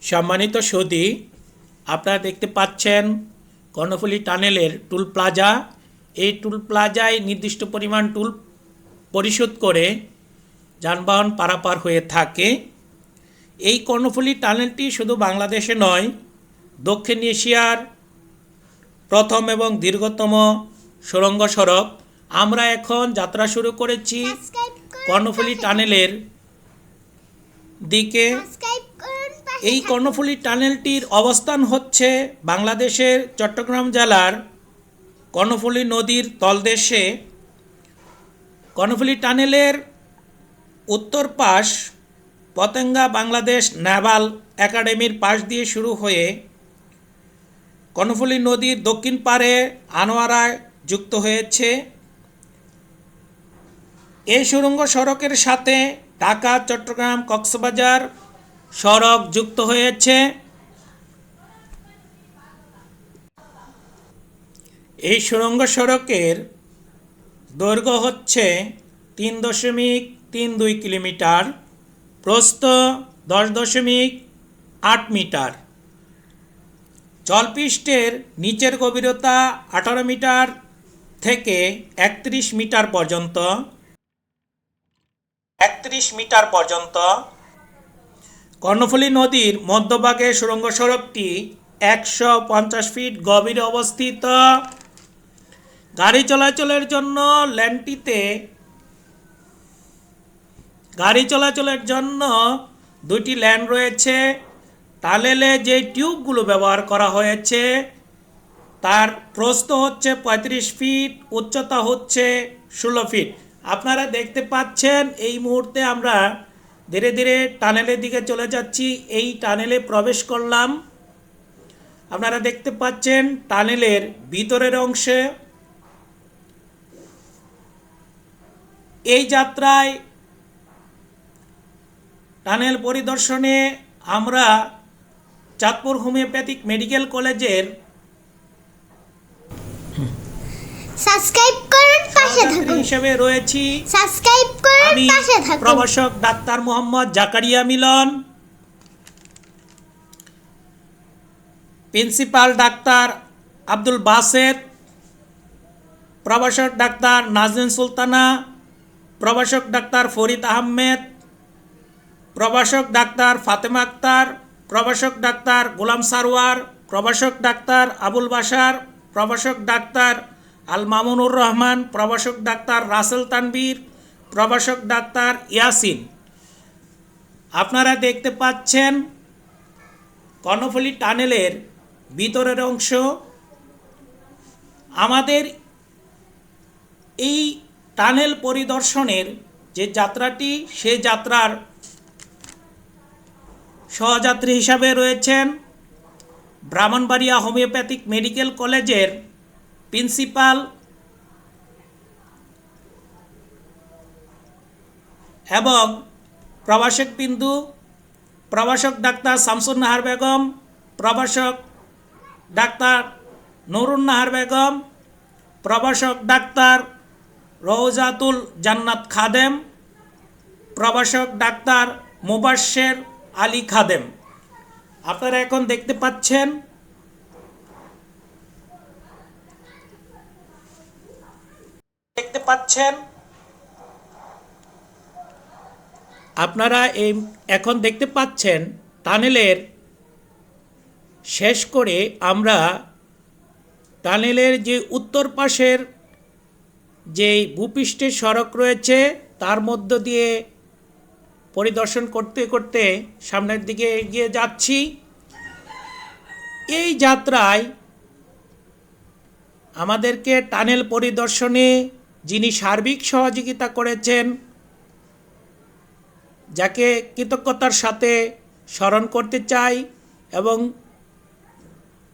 সম্মানিত সুধী, আপনারা দেখতে পাচ্ছেন কর্ণফুলী টানেলের টুল প্লাজা। এই টুল প্লাজায় নির্দিষ্ট পরিমাণ টুল পরিশোধ করে যানবাহন পারাপার হয়ে থাকে। এই কর্ণফুলী টানেলটি শুধু বাংলাদেশে নয়, দক্ষিণ এশিয়ার প্রথম এবং দীর্ঘতম সুড়ঙ্গ সড়ক। আমরা এখন যাত্রা শুরু করেছি কর্ণফুলী টানেলের দিকে। এই কর্ণফুলী টানেলটির অবস্থান হচ্ছে বাংলাদেশের চট্টগ্রাম জেলার কর্ণফুলী নদীর তলদেশে। কর্ণফুলী টানেলের উত্তর পাশ পতেঙ্গা বাংলাদেশ নেভাল একাডেমির পাশ দিয়ে শুরু হয়ে কর্ণফুলী নদীর দক্ষিণ পাড়ে আনোয়ারায় যুক্ত হয়েছে। এই সুড়ঙ্গ সড়কের সাথে ঢাকা, চট্টগ্রাম, কক্সবাজার সড়ক যুক্ত হয়েছে। এই সুড়ঙ্গ সড়কের দৈর্ঘ্য হচ্ছে 3.32 কিলোমিটার, প্রস্থ 10.8 মিটার। জলপৃষ্ঠের নিচের গভীরতা 18 মিটার থেকে 31 মিটার পর্যন্ত। কর্ণফুলী নদীর মধ্যভাগে সুড়ঙ্গ সড়কটি 150 ফিট গভীরে অবস্থিত। গাড়ি চলাচলের জন্য দুটি লেন রয়েছে। টানেলে যে টিউবগুলো ব্যবহার করা হয়েছে তার প্রস্থ হচ্ছে 35 ফিট, উচ্চতা হচ্ছে 16 ফিট। আপনারা দেখতে পাচ্ছেন এই মুহূর্তে আমরা ধীরে ধীরে টানেলের দিকে চলে যাচ্ছি। এই টানেলে প্রবেশ করলাম। আপনারা দেখতে পাচ্ছেন টানেলের ভিতরের অংশে। এই যাত্রায় টানেল পরিদর্শনে আমরা চাঁদপুর হোমিওপ্যাথিক মেডিকেল কলেজের সাবস্ক্রাইব করুন, পাশে থাকুন হিসেবে রয়েছি। সাবস্ক্রাইব করুন, আমি পাশে থাকুন। প্রভাষক ডাক্তার মোহাম্মদ জাকারিয়া মিলন, প্রিন্সিপাল ডাক্তার আব্দুল বাসেত, প্রভাষক ডাক্তার নাজনীন সুলতানা, প্রভাষক ডাক্তার ফরিদ আহমেদ, প্রভাষক ডাক্তার ফাতেমা আক্তার, প্রভাষক ডাক্তার গোলাম সারওয়ার, প্রভাষক ডাক্তার আবুল বাশার, প্রভাষক ডাক্তার আল মামুনুর রহমান, প্রভাষক ডাক্তার রাসেল তানবীর, প্রভাষক ডাক্তার ইয়াসিন। আপনারা দেখতে পাচ্ছেন কর্ণফুলী টানেলের ভিতরের অংশ। আমাদের এই টানেল পরিদর্শনের যে যাত্রাটি, সে যাত্রার সহযাত্রী হিসাবে রয়েছেন ব্রাহ্মণবাড়িয়া হোমিওপ্যাথিক মেডিকেল কলেজের প্রিন্সিপাল এবং প্রভাষক বিন্দু, প্রভাষক ডাক্তার শামসুন নাহার বেগম, প্রভাষক ডাক্তার নুরুন নাহার বেগম, প্রভাষক ডাক্তার রওজাতুল জান্নাত খাদেম, প্রভাষক ডাক্তার মুবাশ্শের আলী খাদেম। আপনারা এখন দেখতে পাচ্ছেন এখন দেখতে পাচ্ছেন টানেলের শেষ করে আমরা টানেলের যে উত্তর পাশের যে ভূপৃষ্ঠের সড়ক রয়েছে তার মধ্য দিয়ে পরিদর্শন করতে করতে সামনের দিকে এগিয়ে যাচ্ছি। এই যাত্রায় আমাদেরকে টানেল পরিদর্শনে যিনি সার্বিক সহযোগিতা করেছেন, যাকে কৃতজ্ঞতার সাথে স্মরণ করতে চাই এবং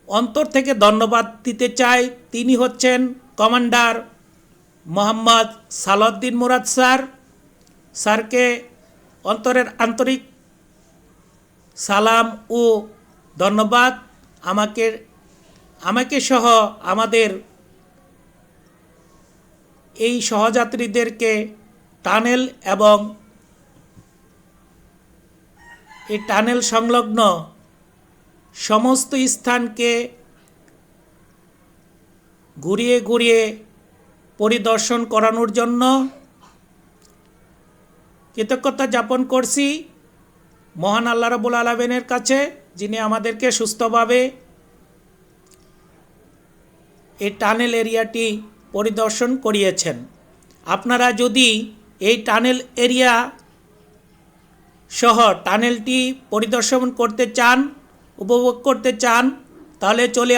অন্তর থেকে ধন্যবাদ দিতে চাই, তিনি হচ্ছেন কমান্ডার মোহাম্মদ সালাউদ্দিন মুরাদ স্যার। স্যারকে অন্তরের আন্তরিক সালাম ও ধন্যবাদ। আমাকে সহ আমাদের এই সহযাত্রীদেরকে টানেল এবং এই টানেল সংলগ্ন সমস্ত স্থানকে ঘুরিয়ে ঘুরিয়ে পরিদর্শন করানোর জন্য কৃতজ্ঞতা জ্ঞাপন করছি মহান আল্লাহ রাব্বুল আলামিনের কাছে, যিনি আমাদেরকে সুস্থভাবে এই টানেল এরিয়াটি পরিদর্শন করিয়েছেন। আপনারা যদি এই টানেল এরিয়া সহ টানেলটি পরিদর্শন করতে চান, উপভোগ করতে চান, তাহলে চলে